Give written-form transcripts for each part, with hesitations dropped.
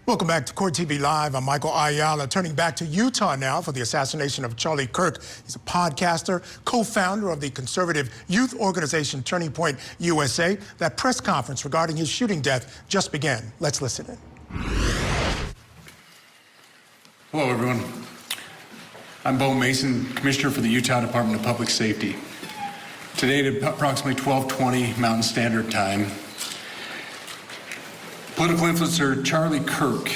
Welcome back to Court TV Live. I'm Michael Ayala. Turning back to Utah now for the assassination of Charlie Kirk. He's a podcaster, co-founder of the conservative youth organization Turning Point USA. That press conference regarding his shooting death just began. Let's listen in. Hello, everyone. I'm Bo Mason, Commissioner for the Utah Department of Public Safety. Today at approximately 12:20 Mountain Standard Time, political influencer Charlie Kirk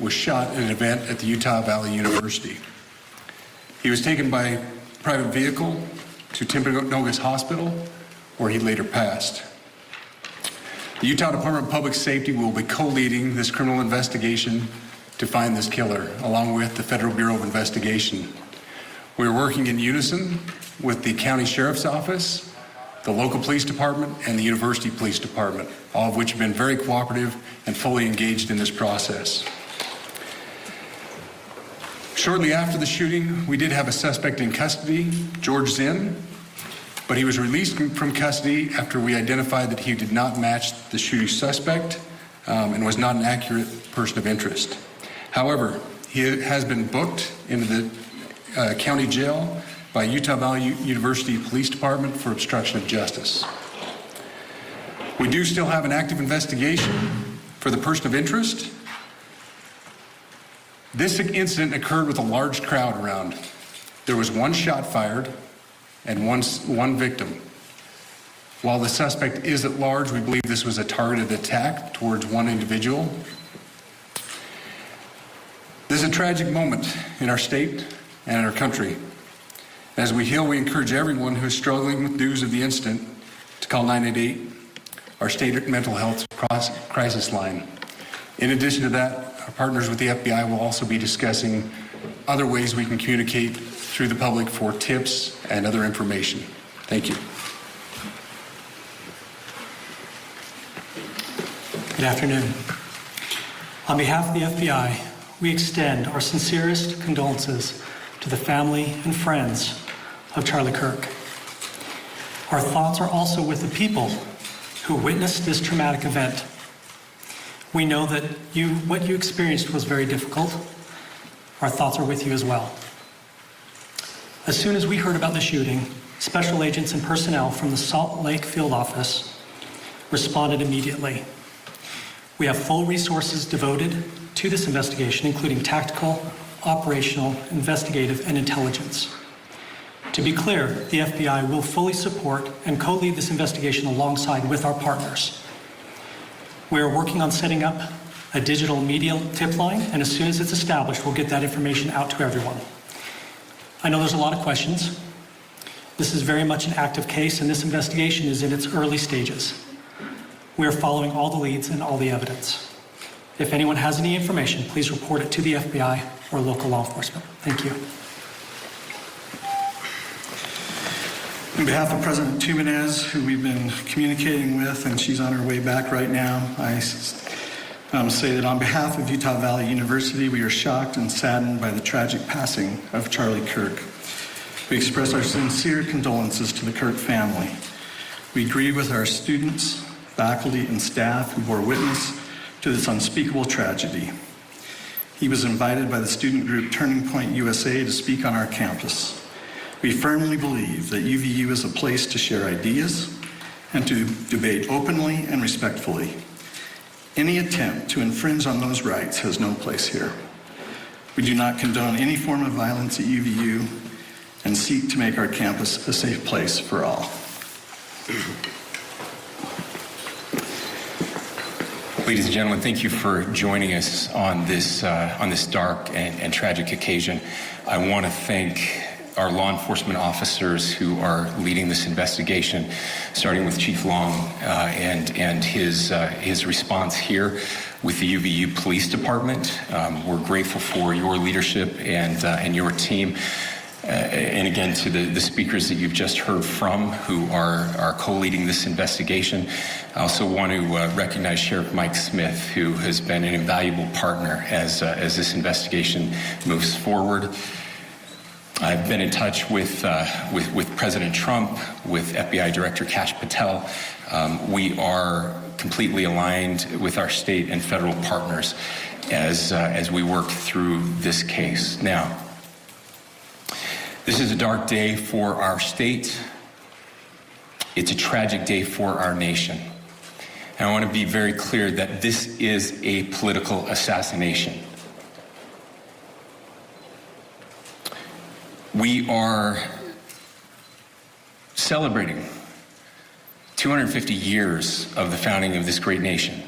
was shot at an event at the Utah Valley University. He was taken by private vehicle to Timpanogos Hospital, where he later passed. The Utah Department of Public Safety will be co-leading this criminal investigation to find this killer, along with the Federal Bureau of Investigation. We're working in unison with the County Sheriff's Office, the local police department, and the University Police Department, all of which have been very cooperative and fully engaged in this process. Shortly after the shooting, we did have a suspect in custody, George Zinn, but he was released from custody after we identified that he did not match the shooting suspect and was not an accurate person of interest. However, he has been booked into the county jail by Utah Valley University Police Department for obstruction of justice. We do still have an active investigation for the person of interest. This incident occurred with a large crowd around. There was one shot fired and one victim. While the suspect is at large, we believe this was a targeted attack towards one individual. This is a tragic moment in our state and in our country. As we heal, we encourage everyone who is struggling with news of the incident to call 988, our state mental health crisis line. In addition to that, our partners with the FBI will also be discussing other ways we can communicate through the public for tips and other information. Thank you. Good afternoon. On behalf of the FBI, we extend our sincerest condolences to the family and friends of Charlie Kirk. Our thoughts are also with the people who witnessed this traumatic event. We know that what you experienced was very difficult. Our thoughts are with you as well. As soon as we heard about the shooting, special agents and personnel from the Salt Lake Field Office responded immediately. We have full resources devoted to this investigation, including tactical, operational, investigative, and intelligence. To be clear, the FBI will fully support and co-lead this investigation alongside with our partners. We are working on setting up a digital media tip line, and as soon as it's established, we'll get that information out to everyone. I know there's a lot of questions. This is very much an active case, and this investigation is in its early stages. We are following all the leads and all the evidence. If anyone has any information, please report it to the FBI or local law enforcement. Thank you. On behalf of President Tumenez, who we've been communicating with, and she's on her way back right now, I say that on behalf of Utah Valley University, we are shocked and saddened by the tragic passing of Charlie Kirk. We express our sincere condolences to the Kirk family. We grieve with our students, faculty, and staff who bore witness to this unspeakable tragedy. He was invited by the student group Turning Point USA to speak on our campus. We firmly believe that UVU is a place to share ideas and to debate openly and respectfully. Any attempt to infringe on those rights has no place here. We do not condone any form of violence at UVU and seek to make our campus a safe place for all. Ladies and gentlemen, thank you for joining us on this dark and tragic occasion. I want to thank our law enforcement officers who are leading this investigation, starting with Chief Long and his response here with the UVU Police Department. We're grateful for your leadership and your team. And again, to the speakers that you've just heard from who are co-leading this investigation. I also want to recognize Sheriff Mike Smith, who has been an invaluable partner as this investigation moves forward. I've been in touch with President Trump, with FBI Director Kash Patel. We are completely aligned with our state and federal partners as we work through this case. Now, this is a dark day for our state. It's a tragic day for our nation. And I want to be very clear that this is a political assassination. We are celebrating 250 years of the founding of this great nation.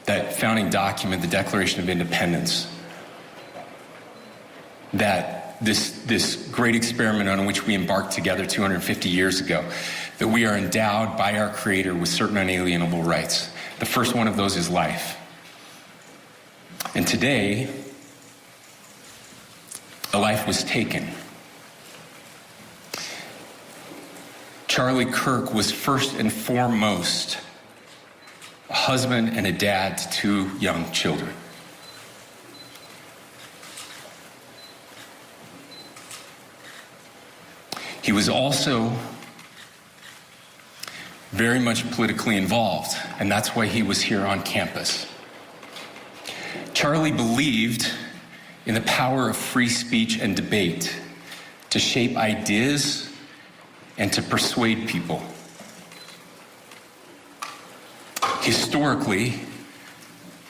That founding document, the Declaration of Independence, that this great experiment on which we embarked together 250 years ago, that we are endowed by our Creator with certain unalienable rights. The first one of those is life. And today, a life was taken. Charlie Kirk was first and foremost a husband and a dad to 2 young children. He was also very much politically involved, and that's why he was here on campus. Charlie believed in the power of free speech and debate to shape ideas and to persuade people. Historically,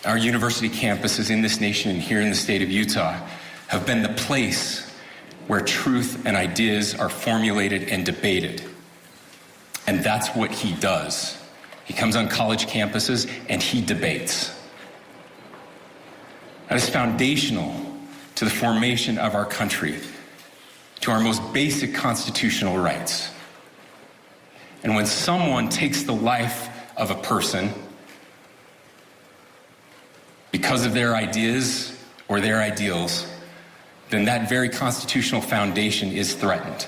our university campuses in this nation and here in the state of Utah have been the place where truth and ideas are formulated and debated. And that's what he does. He comes on college campuses and he debates. That is foundational to the formation of our country, to our most basic constitutional rights. And when someone takes the life of a person because of their ideas or their ideals, then that very constitutional foundation is threatened.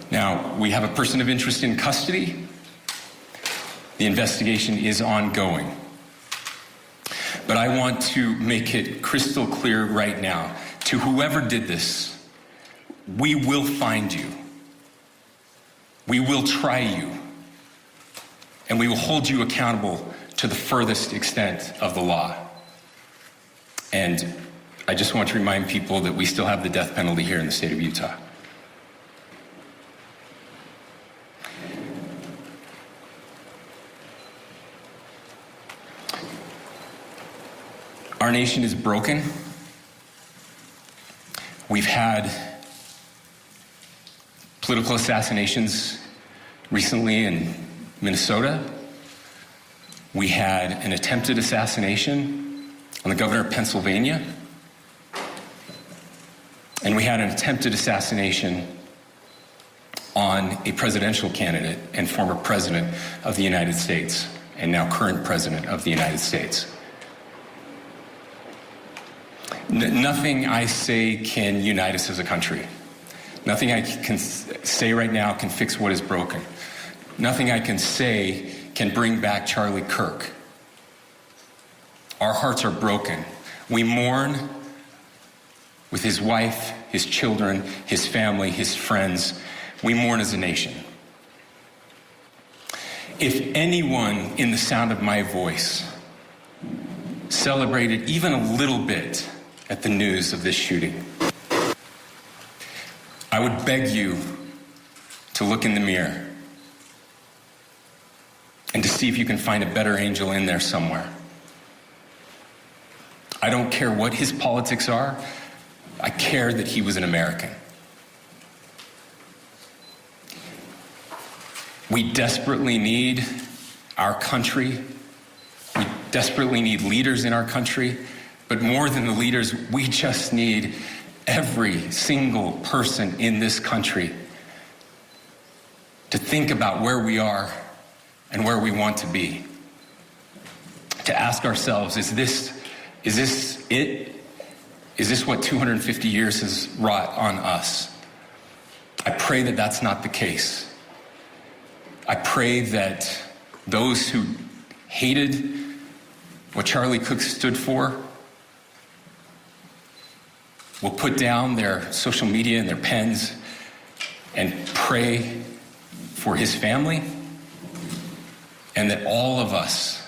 Now, we have a person of interest in custody. The investigation is ongoing. But I want to make it crystal clear right now, to whoever did this, we will find you. We will try you. And we will hold you accountable to the furthest extent of the law. And I just want to remind people that we still have the death penalty here in the state of Utah. Our nation is broken. We've had political assassinations recently in Minnesota. We had an attempted assassination on the governor of Pennsylvania. And we had an attempted assassination on a presidential candidate and former president of the United States, and now current president of the United States. Nothing I say can unite us as a country. Nothing I can say right now can fix what is broken. Nothing I can say can bring back Charlie Kirk. Our hearts are broken. We mourn with his wife, his children, his family, his friends. We mourn as a nation. If anyone in the sound of my voice celebrated even a little bit at the news of this shooting, I would beg you to look in the mirror and to see if you can find a better angel in there somewhere. I don't care what his politics are. I care that he was an American. We desperately need our country. We desperately need leaders in our country. But more than the leaders, we just need every single person in this country to think about where we are and where we want to be. To ask ourselves, is this it? Is this what 250 years has wrought on us? I pray that that's not the case. I pray that those who hated what Charlie Kirk stood for will put down their social media and their pens and pray for his family and that all of us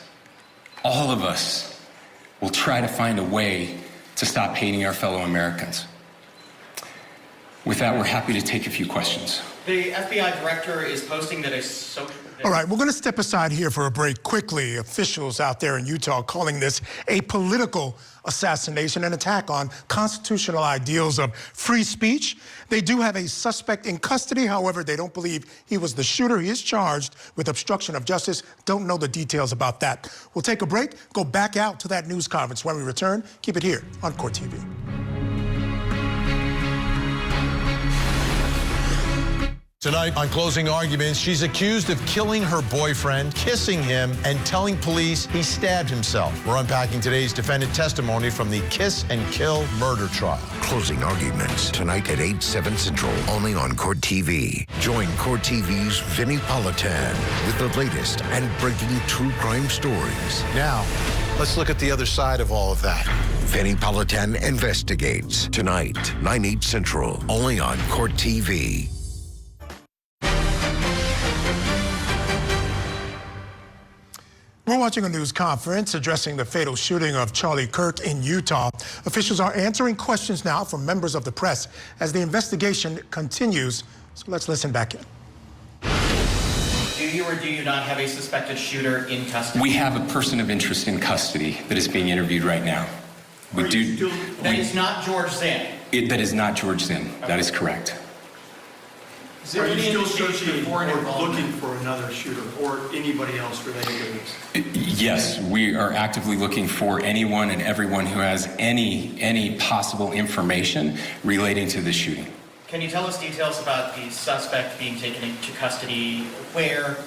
will try to find a way to stop hating our fellow Americans. With that, we're happy to take a few questions. The FBI director is posting that a social... All right, we're going to step aside here for a break quickly. Officials out there in Utah calling this a political assassination, an attack on constitutional ideals of free speech. They do have a suspect in custody. However, they don't believe he was the shooter. He is charged with obstruction of justice. Don't know the details about that. We'll take a break, go back out to that news conference. When we return, keep it here on Court TV. Tonight on Closing Arguments, she's accused of killing her boyfriend, kissing him, and telling police he stabbed himself. We're unpacking today's defendant testimony from the Kiss and Kill murder trial. Closing Arguments, tonight at 8/7 Central, only on Court TV. Join Court TV's Vinnie Politan with the latest and breaking true crime stories. Now, let's look at the other side of all of that. Vinnie Politan Investigates, tonight, 9/8 Central, only on Court TV. We're watching a news conference addressing the fatal shooting of Charlie Kirk in Utah. Officials are answering questions now from members of the press as the investigation continues. So let's listen back in. Do you or do you not have a suspected shooter in custody? We have a person of interest in custody that is being interviewed right now. That is not George Zinn. That is not George Zinn. That is correct. Are you still searching or looking for another shooter or anybody else related to this? Yes, we are actively looking for anyone and everyone who has any possible information relating to the shooting. Can you tell us details about the suspect being taken into custody? Where?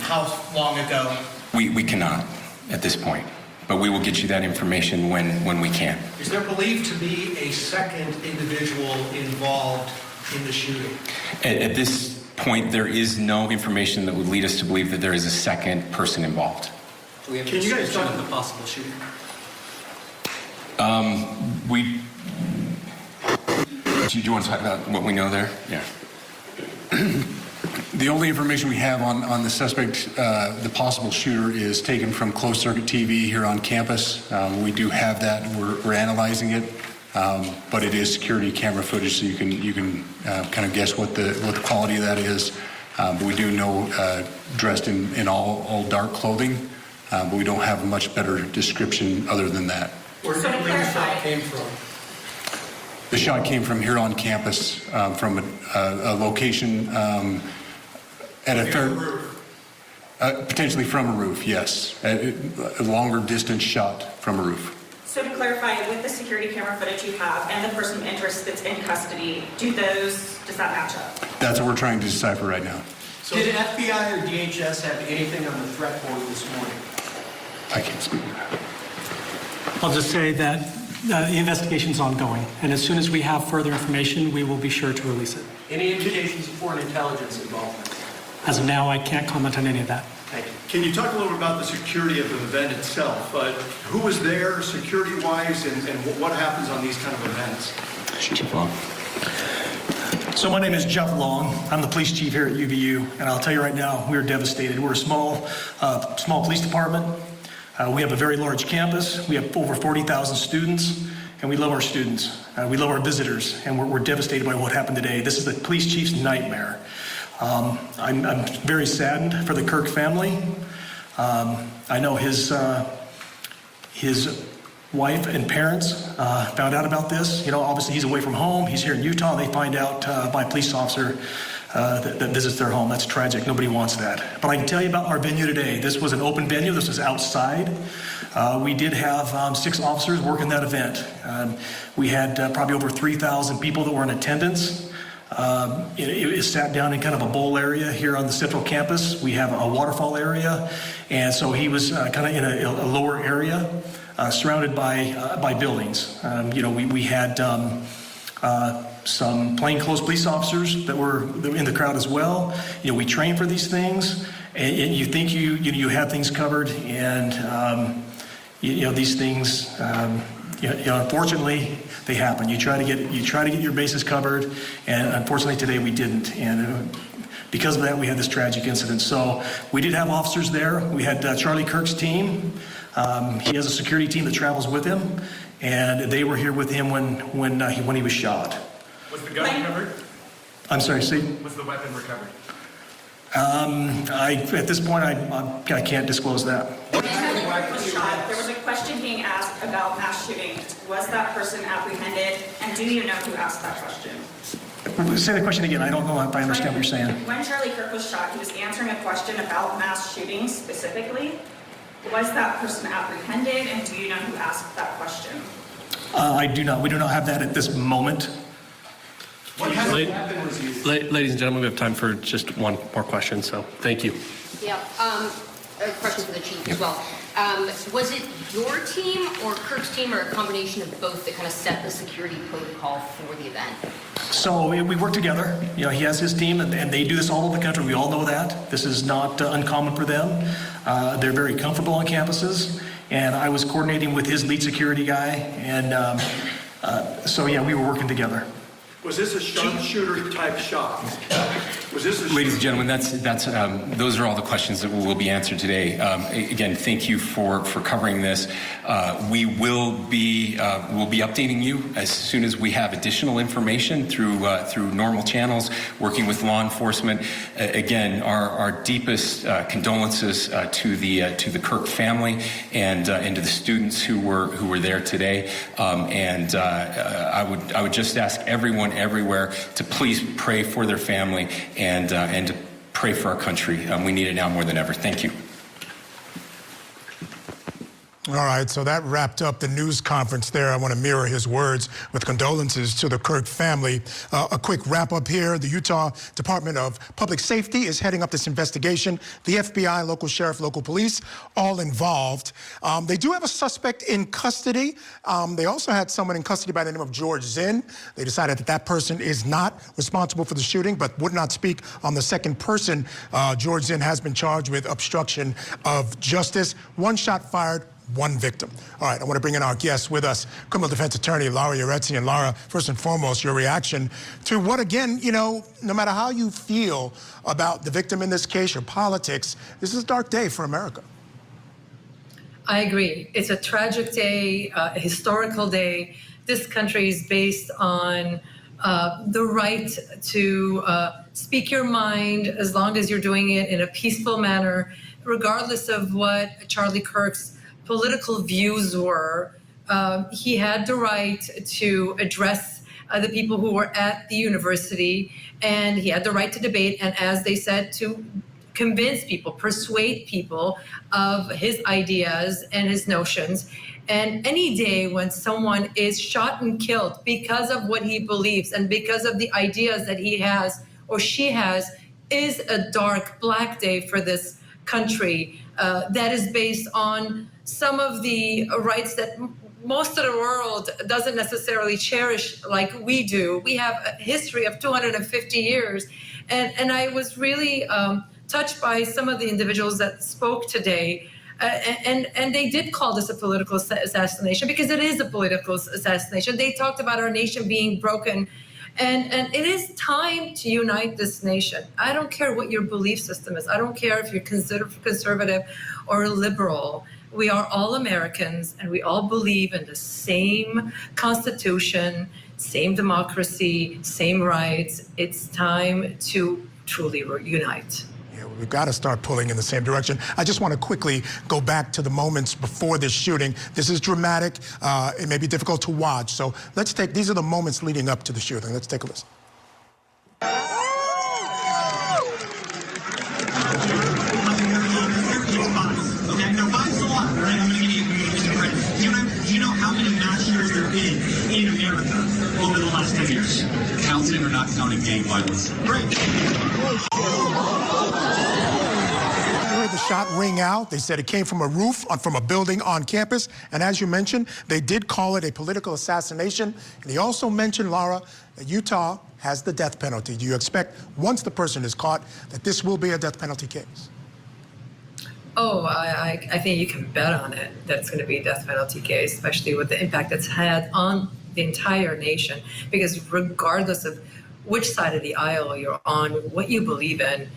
How long ago? We cannot at this point, but we will get you that information when we can. Is there believed to be a second individual involved in the shooting? At this point, there is no information that would lead us to believe that there is a second person involved. Can you guys talk about the possible shooting? Do you want to talk about what we know there? Yeah. The only information we have on the suspect, the possible shooter, is taken from closed circuit TV here on campus. We do have that, and we're analyzing it. But it is security camera footage, so you can kind of guess what the quality of that is. But we do know dressed in all dark clothing, but we don't have a much better description other than that. Where do you believe the shot came from? The shot came from here on campus, from a location at a fair, potentially from a roof. Yes, a longer distance shot from a roof. So to clarify, with the security camera footage you have and the person of interest that's in custody, does that match up? That's what we're trying to decipher right now. So did FBI or DHS have anything on the threat board this morning? I can't speak to that. I'll just say that the investigation's ongoing, and as soon as we have further information, we will be sure to release it. Any indications of foreign intelligence involvement? As of now, I can't comment on any of that. Thank you. Can you talk a little bit about the security of the event itself? Who was there security-wise, and what happens on these kind of events? Chief Long. So my name is Jeff Long. I'm the police chief here at UVU, and I'll tell you right now, we're devastated. We're a small police department. We have a very large campus. We have over 40,000 students, and we love our students. We love our visitors, and we're devastated by what happened today. This is the police chief's nightmare. I'm very saddened for the Kirk family. I know his wife and parents found out about this. Obviously he's away from home. He's here in Utah. They find out by a police officer that visits their home. That's tragic. Nobody wants that. But I can tell you about our venue today. This was an open venue. This was outside. We did have 6 officers working that event. We had probably over 3,000 people that were in attendance. It sat down in kind of a bowl area here on the central campus. We have a waterfall area, and so he was kind of in a lower area, surrounded by buildings. We had some plainclothes police officers that were in the crowd as well. We train for these things, and you think you have things covered, and these things. Unfortunately, they happen. You try to get your bases covered, and unfortunately today we didn't. And because of that, we had this tragic incident. So we did have officers there. We had Charlie Kirk's team. He has a security team that travels with him, and they were here with him when he was shot. Was the gun recovered? I'm sorry, Steve? Was the weapon recovered? At this point, I can't disclose that. When Charlie Kirk was shot, there was a question being asked about mass shooting. Was that person apprehended, and do you know who asked that question? Say the question again. I don't know if I understand what you're saying. When Charlie Kirk was shot, he was answering a question about mass shootings specifically. Was that person apprehended, and do you know who asked that question? I do not. We do not have that at this moment. Ladies and gentlemen, we have time for just one more question, so thank you. Yeah, a question for the chief as well. Was it your team or Kirk's team or a combination of both that kind of set the security protocol for the event? So we work together. You know, he has his team, and they do this all over the country. We all know that. This is not uncommon for them. They're very comfortable on campuses, and I was coordinating with his lead security guy, and so yeah, we were working together. Was this a sharpshooter type shot? Was this a Ladies and gentlemen, those are all the questions that will be answered today. Again, thank you for covering this. We will be updating you as soon as we have additional information through normal channels, working with law enforcement. Again, our deepest condolences to the Kirk family and to the students who were there today. I would just ask everyone everywhere to please pray for their family and to pray for our country. We need it now more than ever. Thank you. All right, so that wrapped up the news conference there. I want to mirror his words with condolences to the Kirk family. A quick wrap up here. The Utah Department of Public Safety is heading up this investigation. The FBI, local sheriff, local police, all involved. They do have a suspect in custody. They also had someone in custody by the name of George Zinn. They decided that person is not responsible for the shooting, but would not speak on the second person. George Zinn has been charged with obstruction of justice. One shot fired, one victim. All right, I want to bring in our guests with us, criminal defense attorney Laura Yaretsi. And Laura, first and foremost, your reaction to what, again, you know, no matter how you feel about the victim in this case or politics, this is a dark day for America. I agree. It's a tragic day, a historical day. This country is based on the right to speak your mind as long as you're doing it in a peaceful manner, regardless of what Charlie Kirk's political views were. He had the right to address the people who were at the university, and he had the right to debate, and as they said, to convince people, persuade people of his ideas and his notions. And any day when someone is shot and killed because of what he believes and because of the ideas that he has or she has is a dark, black day for this country that is based on some of the rights that most of the world doesn't necessarily cherish like we do. We have a history of 250 years. And I was really touched by some of the individuals that spoke today. And they did call this a political assassination because it is a political assassination. They talked about our nation being broken. And it is time to unite this nation. I don't care what your belief system is. I don't care if you're conservative or liberal. We are all Americans, and we all believe in the same Constitution, same democracy, same rights. It's time to truly unite. Yeah, we've got to start pulling in the same direction. I just want to quickly go back to the moments before this shooting. This is dramatic. It may be difficult to watch. So these are the moments leading up to the shooting. Let's take a listen. In America over the last 10 years, counting or not counting gang violence. Great. I heard the shot ring out. They said it came from a roof, from a building on campus. And as you mentioned, they did call it a political assassination. And they also mentioned, Laura, that Utah has the death penalty. Do you expect, once the person is caught, that this will be a death penalty case? Oh, I think you can bet on it that it's going to be a death penalty case, especially with the impact it's had on the entire nation. Because regardless of which side of the aisle you're on, what you believe in.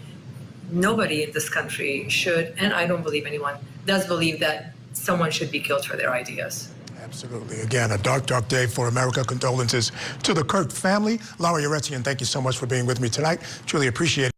Nobody in this country should, and I don't believe anyone does believe that someone should be killed for their ideas. Absolutely. Again, a dark, dark day for America. Condolences to the Kirk family. Laura Yaretzian, thank you so much for being with me tonight. Truly appreciate it.